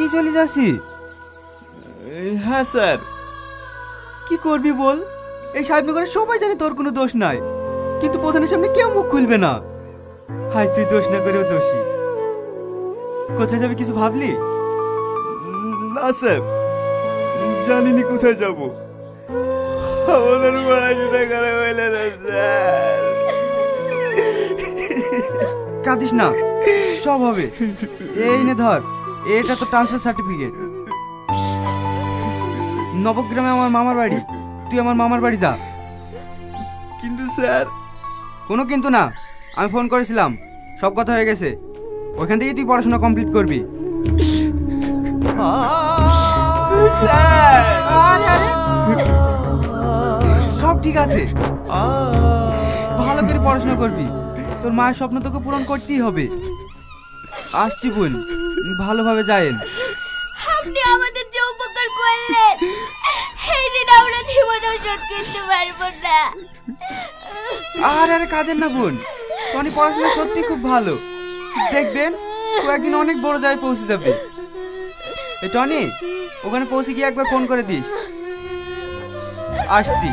রেখেই চলে যাচ্ছি? হ্যাঁ স্যার। কি করবি বল? এই সাহেবনগরে সবাই জানে তোর কোনো দোষ নাই, কিন্তু প্রধানের সামনে কেউ মুখ খুলবে না। আজ তুই দোষ না করেও দোষী। কোথায় যাবে কিছু ভাবলি? না স্যার, জানিনি কোথায় যাব। আমাদের পড়াশোনা করা হইলে না স্যার। কাঁদিস না, সব হবে। এই নে ধর, এটা তো ট্রান্সফার সার্টিফিকেট। নবগ্রামে আমার মামার বাড়ি, তুই আমার মামার বাড়ি যা। কিন্তু স্যার। কোনো কিন্তু না, আমি ফোন করেছিলাম, সব কথা হয়ে গেছে। ওইখান থেকে তুই পড়াশোনা কমপ্লিট করবি। আরে আরে, সব ঠিক আছে, ভালো করে পড়াশোনা করবি। তোর মায়ের স্বপ্ন তোকে পূরণ করতেই হবে। আসছি বোন, ভালোভাবে যায়েন। আপনি আমাদের যে উপকার করলেন, এই দিন আমরা জীবনেও শোধ করতে পারবো না। আরে আরে কাঁদেন না বোন, টনি পড়াশোনা সত্যি খুব ভালো। দেখবেন ও একদিন অনেক বড় জায়গায় পৌঁছে যাবে। এই টনি, ওখানে পৌঁছে গিয়ে একবার ফোন করে দিস। আসছি।